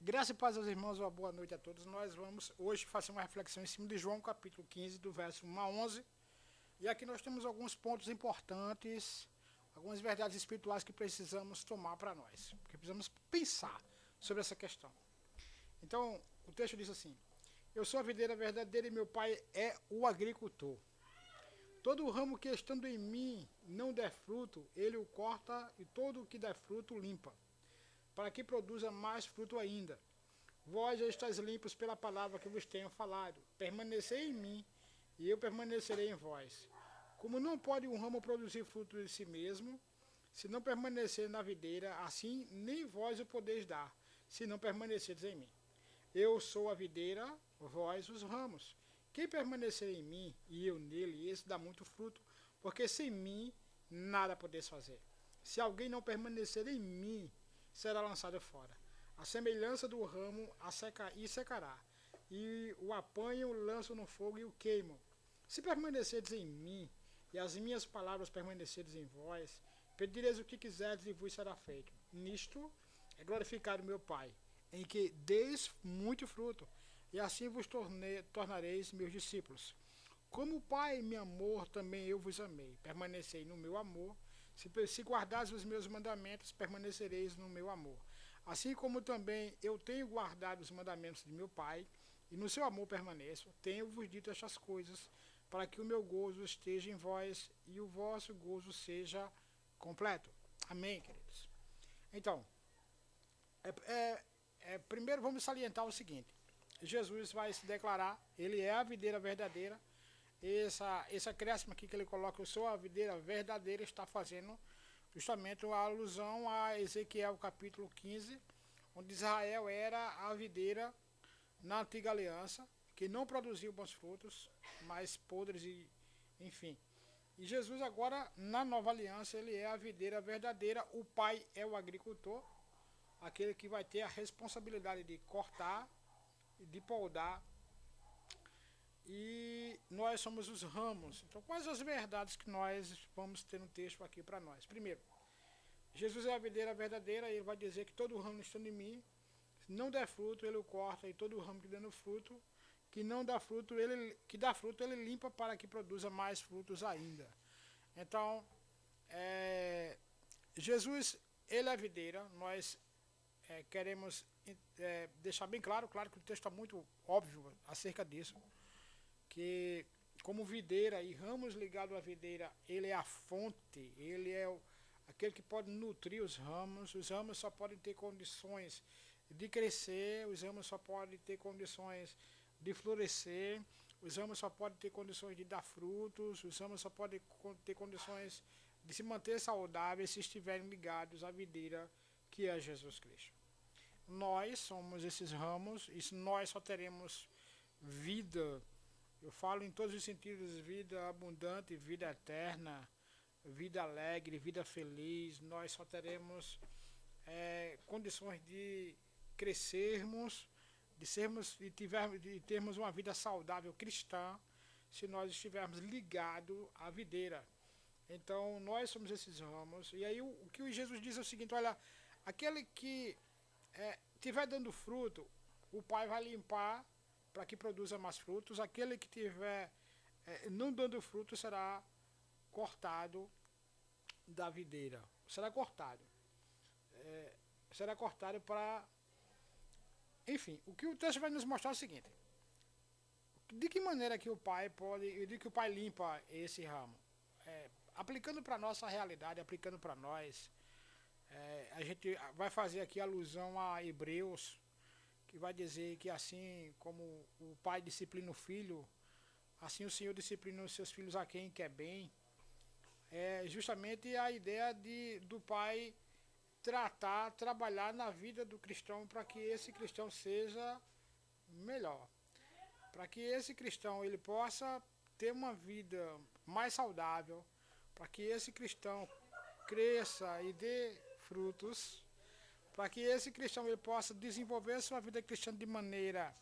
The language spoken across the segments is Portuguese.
Graças e paz aos irmãos, uma boa noite a todos. Nós vamos hoje fazer uma reflexão em cima de João, capítulo 15, do verso 1 a 11. E aqui nós temos alguns pontos importantes, algumas verdades espirituais que precisamos tomar para nós, porque precisamos pensar sobre essa questão. Então, o texto diz assim: Eu sou a videira verdadeira e meu pai é o agricultor. Todo o ramo que estando em mim não der fruto, ele o corta, e todo o que der fruto limpa, para que produza mais fruto ainda. Vós já estáis limpos pela palavra que vos tenho falado. Permanecei em mim, e eu permanecerei em vós. Como não pode um ramo produzir fruto de si mesmo, se não permanecer na videira, assim nem vós o podeis dar, se não permaneceres em mim. Eu sou a videira, vós os ramos. Quem permanecer em mim, e eu nele, esse dá muito fruto, porque sem mim nada podeis fazer. Se alguém não permanecer em mim, será lançado fora. A semelhança do ramo e secará, e o apanham, lançam no fogo e o queimam. Se permanecerdes em mim, e as minhas palavras permanecerdes em vós, pedireis o que quiserdes e vos será feito. Nisto é glorificado meu Pai, em que deis muito fruto, e assim vos tornareis meus discípulos. Como o Pai me amou, também eu vos amei. Permanecei no meu amor. Se guardares os meus mandamentos, permanecereis no meu amor. Assim como também eu tenho guardado os mandamentos de meu Pai, e no seu amor permaneço, tenho-vos dito estas coisas, para que o meu gozo esteja em vós e o vosso gozo seja completo. Amém, queridos? Então, primeiro vamos salientar o seguinte: Jesus vai se declarar, ele é a videira verdadeira. Esse acréscimo aqui que ele coloca, eu sou a videira verdadeira, está fazendo justamente uma alusão a Ezequiel capítulo 15, onde Israel era a videira na antiga aliança, que não produziu bons frutos, mas podres e enfim. E Jesus agora, na nova aliança, ele é a videira verdadeira, o Pai é o agricultor, aquele que vai ter a responsabilidade de cortar e de podar, e nós somos os ramos. Então, quais as verdades que nós vamos ter no texto aqui para nós? Primeiro, Jesus é a videira verdadeira, e ele vai dizer que todo ramo estando em mim, se não der fruto, ele o corta, e todo ramo que dando fruto, que não dá fruto, que dá fruto, ele limpa para que produza mais frutos ainda. Então, Jesus, ele é a videira. Nós queremos deixar bem claro que o texto está muito óbvio acerca disso, que como videira e ramos ligados à videira, ele é a fonte, ele é aquele que pode nutrir os ramos só podem ter condições de crescer, os ramos só podem ter condições de florescer, os ramos só podem ter condições de dar frutos, os ramos só podem ter condições de se manter saudáveis se estiverem ligados à videira que é Jesus Cristo. Nós somos esses ramos, e nós só teremos vida. Eu falo em todos os sentidos: vida abundante, vida eterna, vida alegre, vida feliz. Nós só teremos condições de crescermos, de termos uma vida saudável cristã, se nós estivermos ligados à videira. Então, nós somos esses ramos. E aí o que Jesus diz é o seguinte: olha, aquele que estiver dando fruto, o Pai vai limpar para que produza mais frutos. Aquele que estiver não dando fruto será cortado da videira. Será cortado. Será cortado para... Enfim, o que o texto vai nos mostrar é o seguinte: de que maneira que o Pai limpa esse ramo? Aplicando para a nossa realidade, aplicando para nós, a gente vai fazer aqui alusão a Hebreus, que vai dizer que assim como o pai disciplina o filho, assim o Senhor disciplina os seus filhos a quem quer bem. É justamente a ideia do pai trabalhar na vida do cristão para que esse cristão seja melhor, para que esse cristão ele possa ter uma vida mais saudável, para que esse cristão cresça e dê frutos, para que esse cristão ele possa desenvolver a sua vida cristã de maneira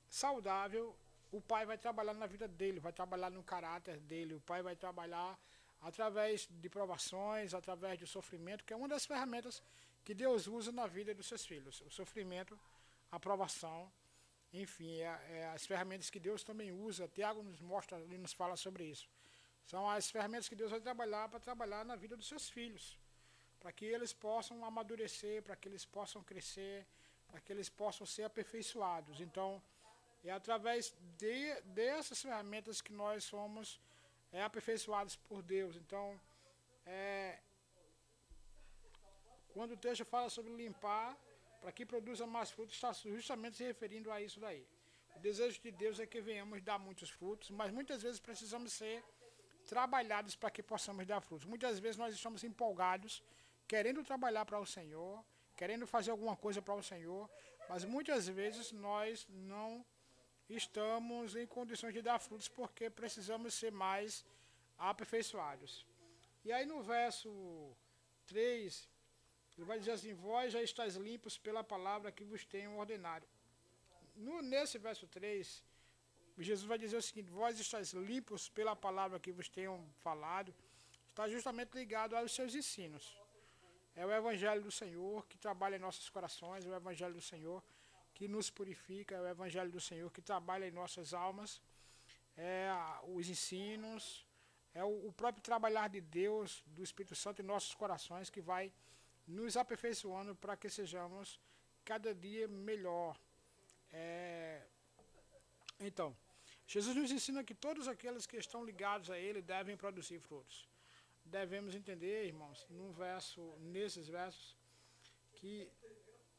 saudável. O Pai vai trabalhar na vida dele, vai trabalhar no caráter dele, o Pai vai trabalhar através de provações, através do sofrimento, que é uma das ferramentas que Deus usa na vida dos seus filhos. O sofrimento, aprovação. Enfim, as ferramentas que Deus também usa. Tiago nos mostra e nos fala sobre isso. São as ferramentas que Deus vai trabalhar para trabalhar na vida dos seus filhos, para que eles possam amadurecer, para que eles possam crescer, para que eles possam ser aperfeiçoados. Então, é através dessas ferramentas que nós somos aperfeiçoados por Deus. Então, quando o texto fala sobre limpar, para que produza mais frutos, está justamente se referindo a isso daí. O desejo de Deus é que venhamos dar muitos frutos, mas muitas vezes precisamos ser trabalhados para que possamos dar frutos. Muitas vezes nós estamos empolgados, querendo trabalhar para o Senhor, querendo fazer alguma coisa para o Senhor, mas muitas vezes nós não estamos em condições de dar frutos porque precisamos ser mais aperfeiçoados. E aí no verso 3, ele vai dizer assim: vós já estáis limpos pela palavra que vos tenho ordenado. Nesse verso 3, Jesus vai dizer o seguinte: vós estáis limpos pela palavra que vos tenho falado. Está justamente ligado aos seus ensinos. É o Evangelho do Senhor que trabalha em nossos corações, é o Evangelho do Senhor que nos purifica, é o Evangelho do Senhor que trabalha em nossas almas, os ensinos, é o próprio trabalhar de Deus, do Espírito Santo em nossos corações, que vai nos aperfeiçoando para que sejamos cada dia melhor. Então, Jesus nos ensina que todos aqueles que estão ligados a Ele devem produzir frutos. Devemos entender, irmãos, nesses versos, que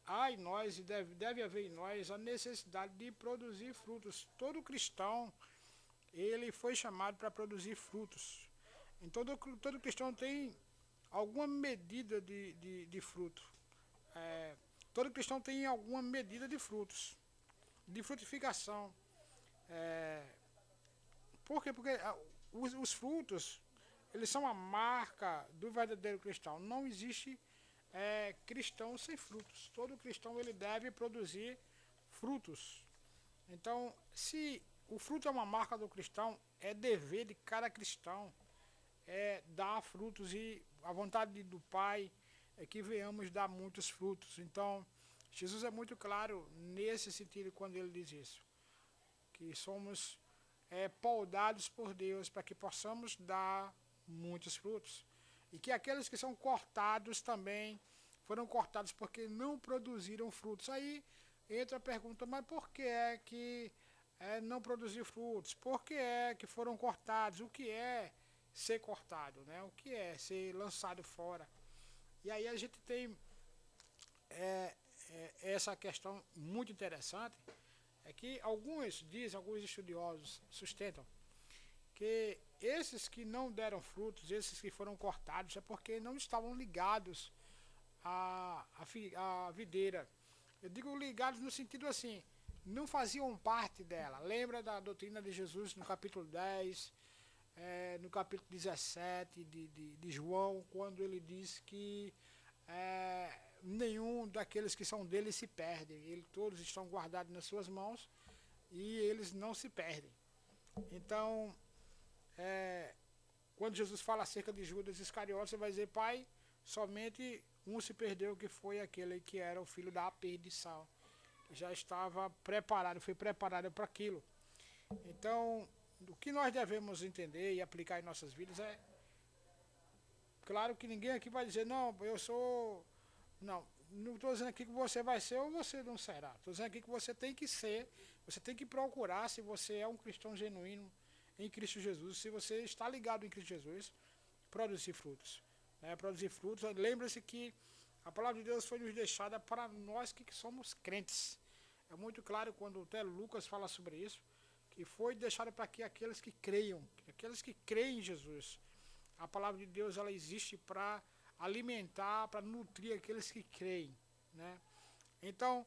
há em nós e deve haver em nós a necessidade de produzir frutos. Todo cristão, ele foi chamado para produzir frutos. Então, todo cristão tem alguma medida de fruto. Todo cristão tem alguma medida de frutos, de frutificação. Por quê? Porque os frutos, eles são a marca do verdadeiro cristão. Não existe cristão sem frutos. Todo cristão ele deve produzir frutos. Então, se o fruto é uma marca do cristão, é dever de cada cristão dar frutos, e a vontade do Pai é que venhamos dar muitos frutos. Então, Jesus é muito claro nesse sentido quando ele diz isso, que somos podados por Deus para que possamos dar muitos frutos, e que aqueles que são cortados também foram cortados porque não produziram frutos. Aí entra a pergunta: mas por que é que não produziu frutos? Por que é que foram cortados? O que é ser cortado, né? O que é ser lançado fora? E aí a gente tem essa questão muito interessante, é que alguns estudiosos sustentam que esses que não deram frutos, esses que foram cortados, é porque não estavam ligados à videira. Eu digo ligados no sentido assim, não faziam parte dela. Lembra da doutrina de Jesus no capítulo 10, no capítulo 17 de João, quando ele diz que nenhum daqueles que são dele se perdem. Todos estão guardados nas suas mãos e eles não se perdem. Então, quando Jesus fala acerca de Judas Iscariotes, você vai dizer: Pai, somente um se perdeu, que foi aquele que era o filho da perdição, que já estava preparado, foi preparado para aquilo. Então, o que nós devemos entender e aplicar em nossas vidas claro que ninguém aqui vai dizer: não, eu sou... Não estou dizendo aqui que você vai ser ou você não será. Estou dizendo aqui que você tem que ser, você tem que procurar, se você é um cristão genuíno em Cristo Jesus, se você está ligado em Cristo Jesus, produzir frutos. Produzir frutos. Lembre-se que a palavra de Deus foi nos deixada para nós que somos crentes. É muito claro quando até Lucas fala sobre isso, que foi deixada para que aqueles que creiam, aqueles que creem em Jesus. A palavra de Deus, ela existe para alimentar, para nutrir aqueles que creem, né? Então,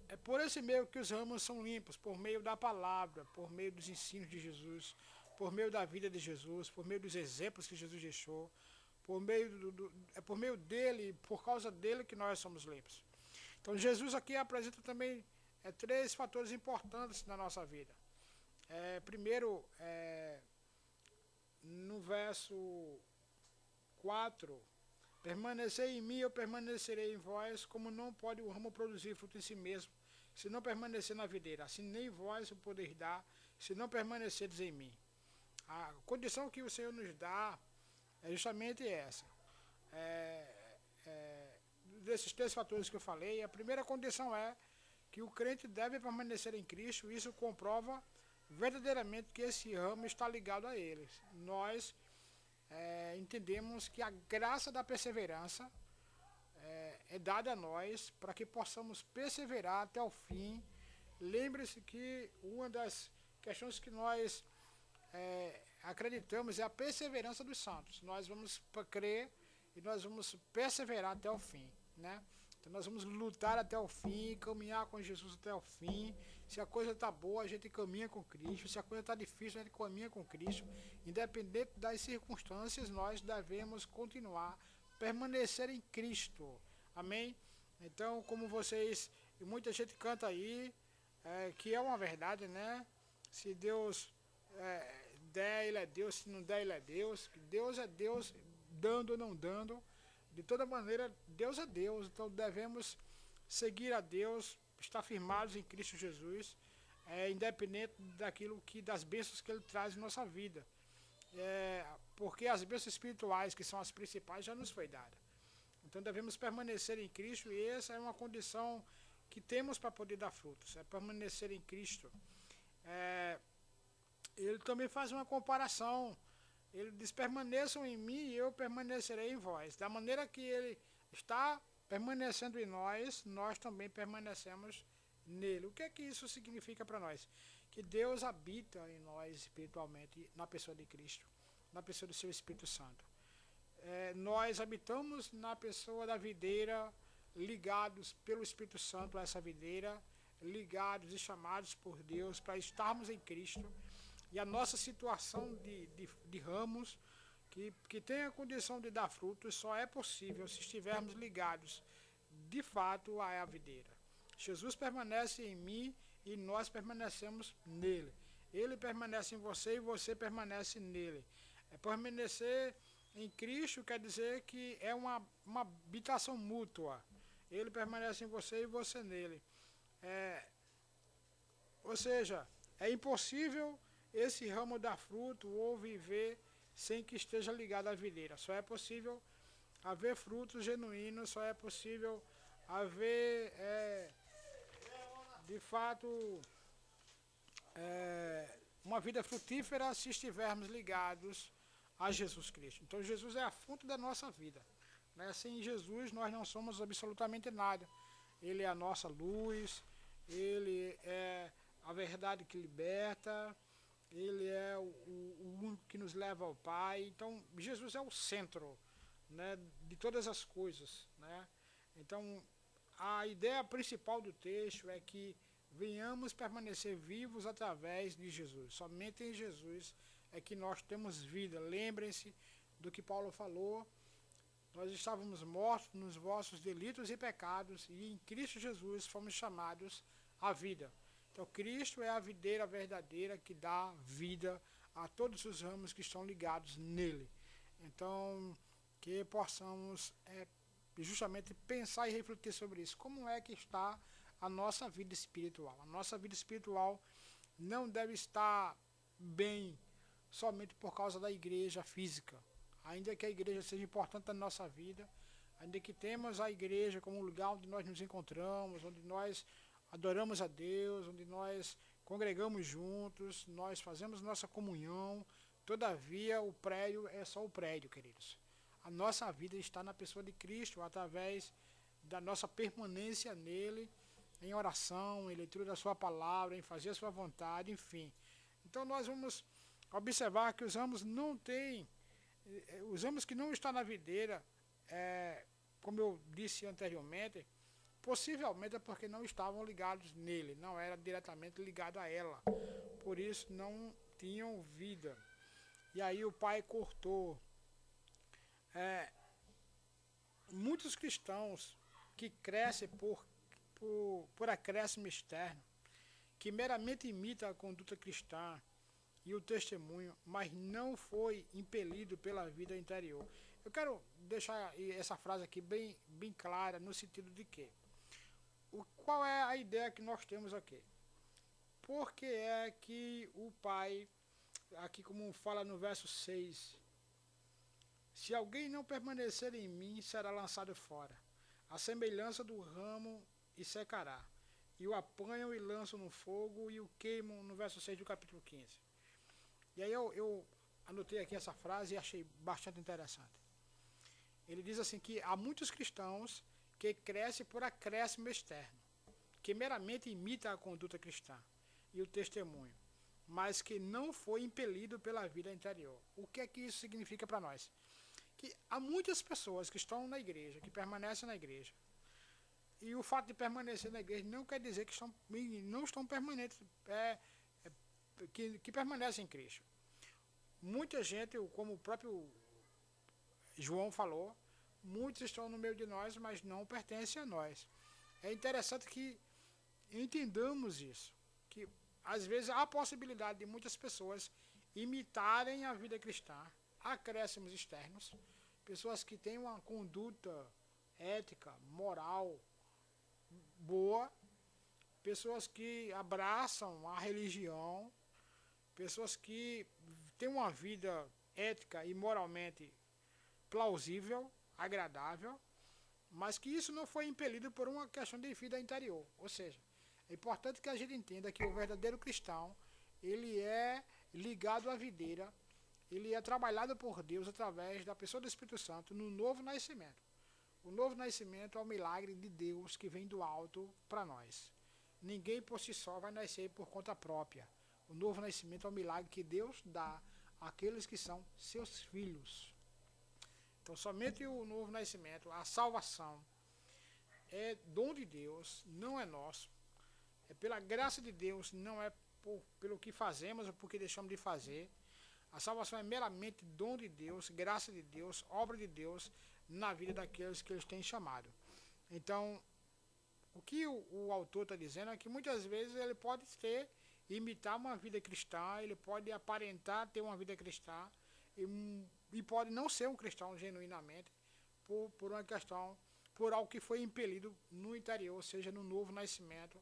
é por esse meio que os ramos são limpos, por meio da palavra, por meio dos ensinos de Jesus, por meio da vida de Jesus, por meio dos exemplos que Jesus deixou, por meio dele, por causa dele que nós somos limpos. Então, Jesus aqui apresenta também 3 fatores importantes na nossa vida. Primeiro, no verso 4, Permanecer em mim, eu permanecerei em vós, como não pode o ramo produzir fruto em si mesmo, se não permanecer na videira. Assim nem vós o podeis dar, se não permanecerdes em mim. A condição que o Senhor nos dá é justamente essa. Desses três fatores que eu falei, a primeira condição é que o crente deve permanecer em Cristo. Isso comprova verdadeiramente que esse ramo está ligado a eles. Nós entendemos que a graça da perseverança é dada a nós para que possamos perseverar até o fim. Lembre-se que uma das questões que nós acreditamos é a perseverança dos santos. Nós vamos crer e nós vamos perseverar até o fim, né? Então nós vamos lutar até o fim, caminhar com Jesus até o fim. Se a coisa está boa, a gente caminha com Cristo. Se a coisa está difícil, a gente caminha com Cristo. Independente das circunstâncias, nós devemos continuar, permanecer em Cristo. Amém? Então, como vocês, e muita gente canta aí, que é uma verdade, né? Se Deus der, Ele é Deus. Se não der, Ele é Deus. Deus é Deus, dando ou não dando. De toda maneira, Deus é Deus, então devemos seguir a Deus, estar firmados em Cristo Jesus, independente das bênçãos que Ele traz em nossa vida. Porque as bênçãos espirituais, que são as principais, já nos foi dada. Então devemos permanecer em Cristo, e essa é uma condição que temos para poder dar frutos, é permanecer em Cristo. Ele também faz uma comparação. Ele diz: permaneçam em mim e eu permanecerei em vós. Da maneira que ele está permanecendo em nós, nós também permanecemos nele. O que é que isso significa para nós? Que Deus habita em nós espiritualmente, na pessoa de Cristo, na pessoa do seu Espírito Santo. Nós habitamos na pessoa da videira, ligados pelo Espírito Santo a essa videira, ligados e chamados por Deus para estarmos em Cristo. E a nossa situação de ramos, que tem a condição de dar frutos, só é possível se estivermos ligados, de fato, à videira. Jesus permanece em mim e nós permanecemos nele. Ele permanece em você e você permanece nele. Permanecer em Cristo quer dizer que é uma habitação mútua. Ele permanece em você e você nele. Ou seja, é impossível esse ramo dar fruto ou viver sem que esteja ligado à videira. Só é possível haver frutos genuínos, só é possível haver, de fato, uma vida frutífera se estivermos ligados a Jesus Cristo. Então Jesus é a fonte da nossa vida, né? Sem Jesus nós não somos absolutamente nada. Ele é a nossa luz, Ele é a verdade que liberta, Ele é o único que nos leva ao Pai. Então Jesus é o centro, né, de todas as coisas, né? Então a ideia principal do texto é que venhamos permanecer vivos através de Jesus. Somente em Jesus é que nós temos vida. Lembrem-se do que Paulo falou: nós estávamos mortos nos vossos delitos e pecados, e em Cristo Jesus fomos chamados à vida. Então Cristo é a videira verdadeira que dá vida a todos os ramos que estão ligados nele. Então que possamos justamente pensar e refletir sobre isso. Como é que está a nossa vida espiritual? A nossa vida espiritual não deve estar bem somente por causa da igreja física. Ainda que a igreja seja importante na nossa vida, ainda que temos a igreja como um lugar onde nós nos encontramos, onde nós adoramos a Deus, onde nós congregamos juntos, nós fazemos nossa comunhão, todavia o prédio é só o prédio, queridos. A nossa vida está na pessoa de Cristo, através da nossa permanência nele, em oração, em leitura da sua palavra, em fazer a sua vontade, enfim. Então nós vamos observar que os ramos que não estão na videira, como eu disse anteriormente, possivelmente é porque não estavam ligados nele, não era diretamente ligado a ela, por isso não tinham vida. E aí o Pai cortou. Muitos cristãos que crescem por acréscimo externo, que meramente imita a conduta cristã e o testemunho, mas não foi impelido pela vida interior. Eu quero deixar essa frase aqui bem clara, no sentido de que, qual é a ideia que nós temos aqui? Por que é que o Pai, aqui como fala no verso 6, se alguém não permanecer em mim, será lançado fora, a semelhança do ramo e secará, e o apanham e lançam no fogo e o queimam, no verso 6 do capítulo 15. E aí eu anotei aqui essa frase e achei bastante interessante. Ele diz assim que há muitos cristãos que crescem por acréscimo externo, que meramente imita a conduta cristã e o testemunho, mas que não foi impelido pela vida interior. O que é que isso significa para nós? Que há muitas pessoas que estão na igreja, que permanecem na igreja, e o fato de permanecer na igreja não quer dizer que não estão permanentes, que permanecem em Cristo. Muita gente, como o próprio João falou, muitos estão no meio de nós, mas não pertencem a nós. É interessante que entendamos isso, que às vezes há a possibilidade de muitas pessoas imitarem a vida cristã, acréscimos externos, pessoas que têm uma conduta ética, moral, boa, pessoas que abraçam a religião, pessoas que têm uma vida ética e moralmente plausível, agradável, mas que isso não foi impelido por uma questão de vida interior. Ou seja, é importante que a gente entenda que o verdadeiro cristão, ele é ligado à videira, ele é trabalhado por Deus através da pessoa do Espírito Santo no novo nascimento. O novo nascimento é o milagre de Deus que vem do alto para nós. Ninguém por si só vai nascer por conta própria. O novo nascimento é o milagre que Deus dá àqueles que são seus filhos. Então, somente o novo nascimento, a salvação, é dom de Deus, não é nosso. É pela graça de Deus, não é pelo que fazemos ou porque deixamos de fazer. A salvação é meramente dom de Deus, graça de Deus, obra de Deus na vida daqueles que eles têm chamado. Então, o que o autor está dizendo é que muitas vezes ele pode imitar uma vida cristã, ele pode aparentar ter uma vida cristã e pode não ser um cristão genuinamente por uma questão, por algo que foi impelido no interior, ou seja, no novo nascimento,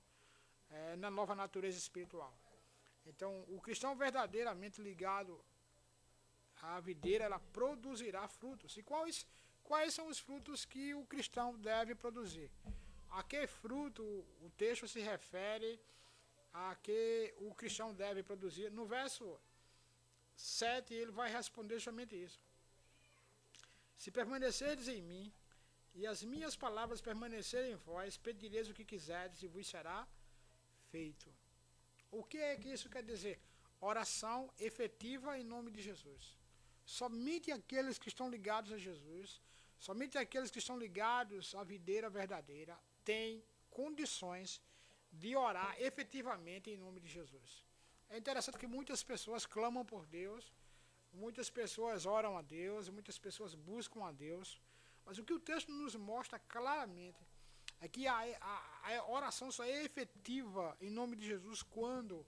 na nova natureza espiritual. Então, o cristão verdadeiramente ligado à videira, ela produzirá frutos. E quais são os frutos que o cristão deve produzir? A que fruto o texto se refere a que o cristão deve produzir? No verso 7, ele vai responder somente isso. Se permanecerdes em mim, e as minhas palavras permanecerem em vós, pedireis o que quiserdes e vos será feito. O que é que isso quer dizer? Oração efetiva em nome de Jesus. Somente aqueles que estão ligados a Jesus, somente aqueles que estão ligados à videira verdadeira, têm condições de orar efetivamente em nome de Jesus. É interessante que muitas pessoas clamam por Deus, muitas pessoas oram a Deus, muitas pessoas buscam a Deus, mas o que o texto nos mostra claramente é que a oração só é efetiva em nome de Jesus quando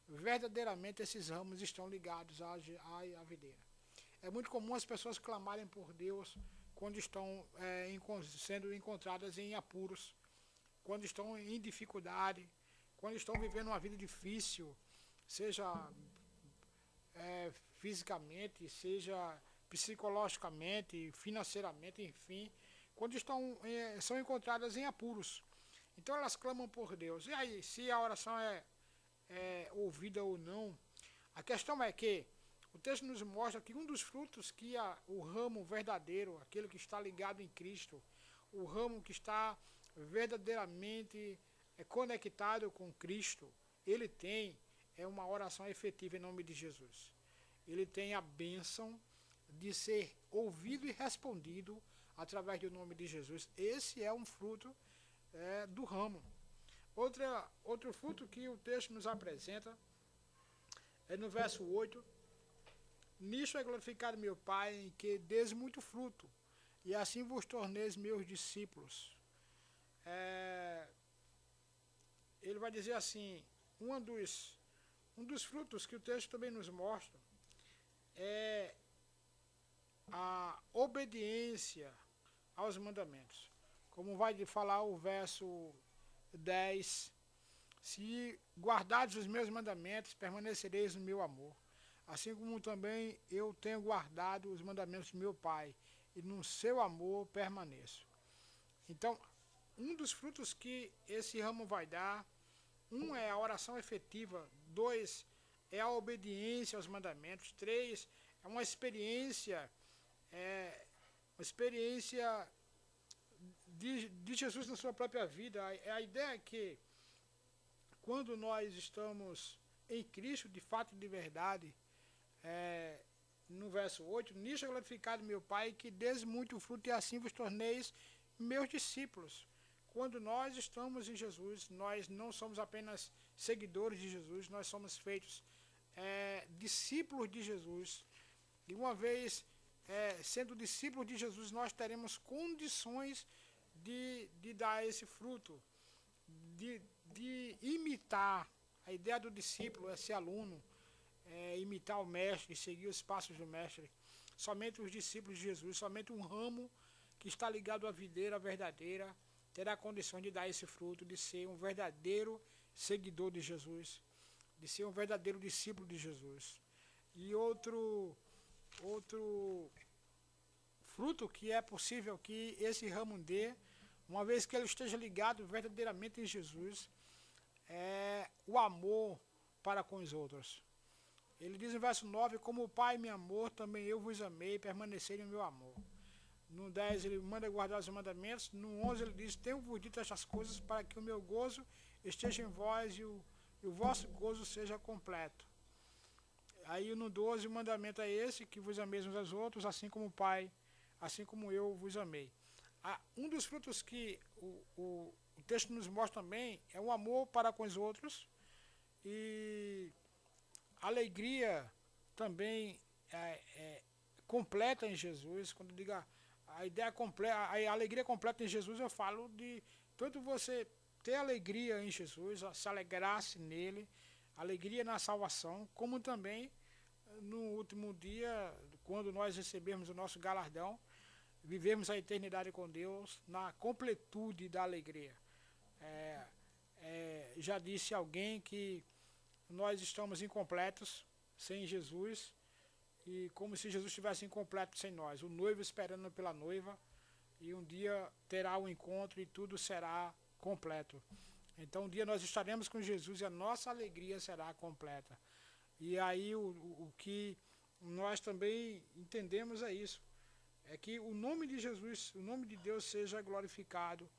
verdadeiramente esses ramos estão ligados à videira. É muito comum as pessoas clamarem por Deus quando estão sendo encontradas em apuros, quando estão em dificuldade, quando estão vivendo uma vida difícil, seja fisicamente, seja psicologicamente, financeiramente, enfim, quando são encontradas em apuros. Então elas clamam por Deus. E aí, se a oração é ouvida ou não, a questão é que o texto nos mostra que um dos frutos que o ramo verdadeiro, aquele que está ligado em Cristo, o ramo que está verdadeiramente conectado com Cristo, ele tem uma oração efetiva em nome de Jesus. Ele tem a bênção de ser ouvido e respondido através do nome de Jesus. Esse é um fruto do ramo. Outro fruto que o texto nos apresenta é no verso 8. Nisto é glorificado meu Pai, em que deis muito fruto, e assim vos torneis meus discípulos. Ele vai dizer assim, um dos frutos que o texto também nos mostra é a obediência aos mandamentos. Como vai falar o verso 10, se guardares os meus mandamentos, permanecereis no meu amor, assim como também eu tenho guardado os mandamentos do meu Pai, e no seu amor permaneço. Então, um dos frutos que esse ramo vai dar, um é a oração efetiva, dois é a obediência aos mandamentos, três é uma experiência de Jesus na sua própria vida. A ideia é que quando nós estamos em Cristo, de fato e de verdade, no verso 8, nisto é glorificado meu Pai, que deis muito fruto e assim vos torneis meus discípulos. Quando nós estamos em Jesus, nós não somos apenas seguidores de Jesus, nós somos feitos discípulos de Jesus. E uma vez sendo discípulos de Jesus, nós teremos condições de dar esse fruto, de imitar. A ideia do discípulo é ser aluno, imitar o mestre, seguir os passos do mestre. Somente os discípulos de Jesus, somente um ramo que está ligado à videira verdadeira terá condições de dar esse fruto, de ser um verdadeiro seguidor de Jesus, de ser um verdadeiro discípulo de Jesus. E outro fruto que é possível que esse ramo dê, uma vez que ele esteja ligado verdadeiramente em Jesus, é o amor para com os outros. Ele diz no verso 9, como o Pai me amou, também eu vos amei, permanecei no meu amor. No 10 ele manda guardar os mandamentos, no 11 ele diz, tenho-vos dito estas coisas para que o meu gozo esteja em vós e o vosso gozo seja completo. Aí no 12 o mandamento é esse, que vos ameis uns aos outros, assim como o Pai, assim como eu vos amei. Um dos frutos que o texto nos mostra também é o amor para com os outros e alegria também completa em Jesus. Quando diga a ideia completa, a alegria completa em Jesus, eu falo de tanto você ter alegria em Jesus, se alegrar-se nele, alegria na salvação, como também no último dia, quando nós recebemos o nosso galardão, vivemos a eternidade com Deus na completude da alegria. Já disse alguém que nós estamos incompletos sem Jesus, e como se Jesus estivesse incompleto sem nós, o noivo esperando pela noiva, e um dia terá o encontro e tudo será completo. Então um dia nós estaremos com Jesus e a nossa alegria será completa. E aí o que nós também entendemos é isso, é que o nome de Jesus, o nome de Deus seja glorificado,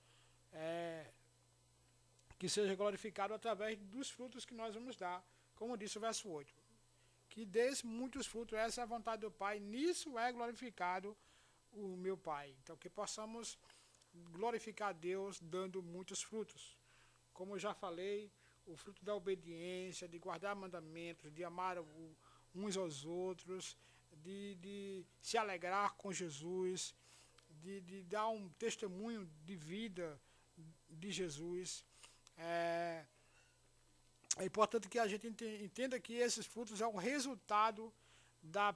que seja glorificado através dos frutos que nós vamos dar, como disse o verso 8. Que dês muitos frutos, essa é a vontade do Pai, nisso é glorificado o meu Pai. Então que possamos glorificar Deus dando muitos frutos. Como eu já falei, o fruto da obediência, de guardar mandamentos, de amar uns aos outros, de se alegrar com Jesus, de dar um testemunho de vida de Jesus. É importante que a gente entenda que esses frutos é um resultado da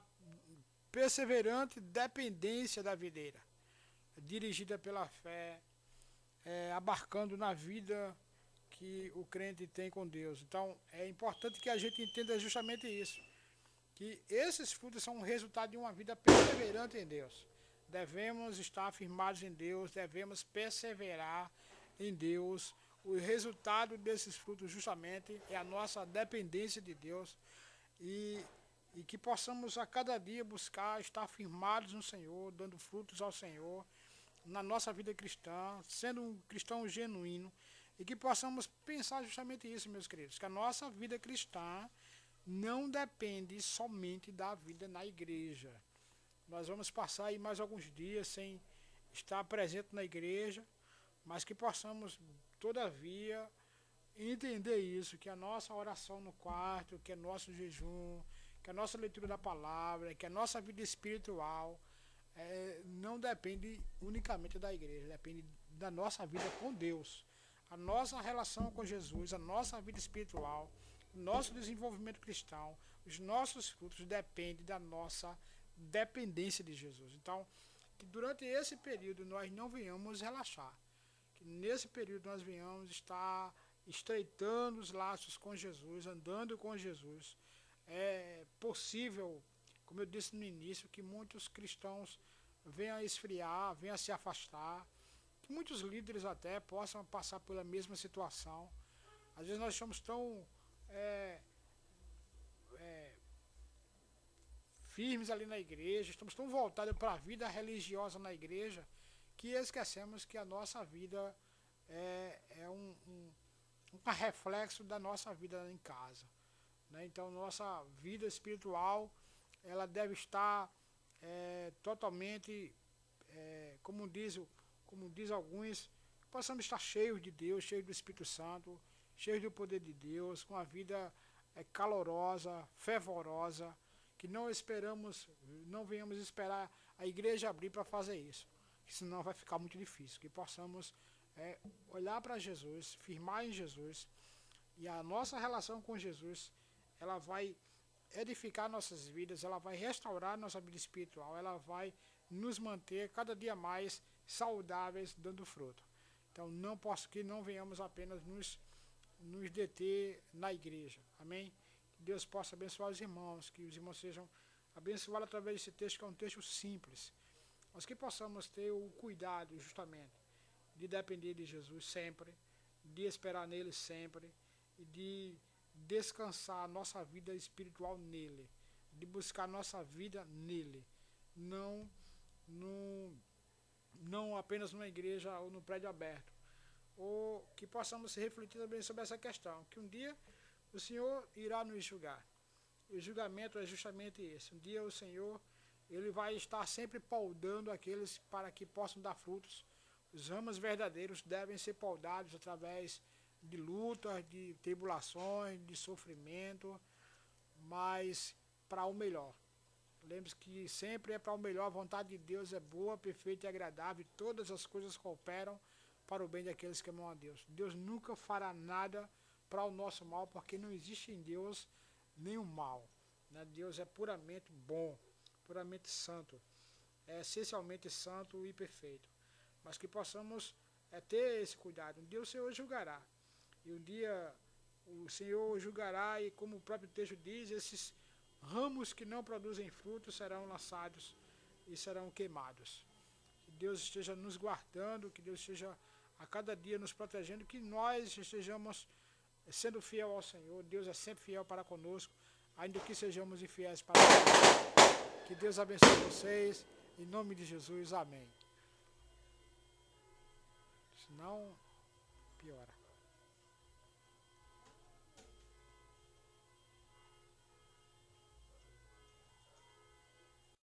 perseverante dependência da videira, dirigida pela fé, abarcando na vida que o crente tem com Deus. Então, é importante que a gente entenda justamente isso, que esses frutos são um resultado de uma vida perseverante em Deus. Devemos estar firmados em Deus, devemos perseverar em Deus. O resultado desses frutos justamente é a nossa dependência de Deus e que possamos a cada dia buscar estar firmados no Senhor, dando frutos ao Senhor na nossa vida cristã, sendo um cristão genuíno, e que possamos pensar justamente isso, meus queridos, que a nossa vida cristã não depende somente da vida na igreja. Nós vamos passar aí mais alguns dias sem estar presente na igreja, mas que possamos todavia entender isso, que a nossa oração no quarto, que é nosso jejum, que a nossa leitura da palavra, que a nossa vida espiritual não depende unicamente da igreja, depende da nossa vida com Deus, a nossa relação com Jesus, a nossa vida espiritual, o nosso desenvolvimento cristão, os nossos frutos dependem da nossa dependência de Jesus. Então, que durante esse período nós não venhamos relaxar, que nesse período nós venhamos estar estreitando os laços com Jesus, andando com Jesus. É possível, como eu disse no início, que muitos cristãos venham a esfriar, venham a se afastar, que muitos líderes até possam passar pela mesma situação. Às vezes nós somos tão firmes ali na igreja, estamos tão voltados para a vida religiosa na igreja, que esquecemos que a nossa vida é um reflexo da nossa vida em casa, né? Então nossa vida espiritual ela deve estar totalmente, como diz alguns, possamos estar cheios de Deus, cheios do Espírito Santo, cheios do poder de Deus, com a vida calorosa, fervorosa, que não venhamos esperar a igreja abrir para fazer isso, senão vai ficar muito difícil. Que possamos olhar para Jesus, firmar em Jesus, e a nossa relação com Jesus, ela vai edificar nossas vidas, ela vai restaurar nossa vida espiritual, ela vai nos manter cada dia mais saudáveis, dando fruto. Então que não venhamos apenas nos deter na igreja. Amém? Que Deus possa abençoar os irmãos, que os irmãos sejam abençoados através desse texto, que é um texto simples, mas que possamos ter o cuidado justamente de depender de Jesus sempre, de esperar nele sempre, e de descansar a nossa vida espiritual nele, de buscar nossa vida nele, não apenas numa igreja ou no prédio aberto, ou que possamos refletir também sobre essa questão, que um dia o Senhor irá nos julgar. O julgamento é justamente esse. Um dia o Senhor ele vai estar sempre poldando aqueles para que possam dar frutos. Os ramos verdadeiros devem ser poldados através de lutas, de tribulações, de sofrimento, mas para o melhor. Lembre-se que sempre é para o melhor, a vontade de Deus é boa, perfeita e agradável, e todas as coisas cooperam para o bem daqueles que amam a Deus. Deus nunca fará nada para o nosso mal, porque não existe em Deus nenhum mal, né? Deus é puramente bom, puramente santo, é essencialmente santo e perfeito. Mas que possamos ter esse cuidado. Um dia o Senhor julgará, e um dia o Senhor julgará, e como o próprio texto diz, esses ramos que não produzem frutos serão lançados e serão queimados. Que Deus esteja nos guardando, que Deus esteja a cada dia nos protegendo, que nós estejamos sendo fiel ao Senhor. Deus é sempre fiel para conosco, ainda que sejamos infiéis para Ele. Que Deus abençoe vocês, em nome de Jesus, amém. Senão, piora.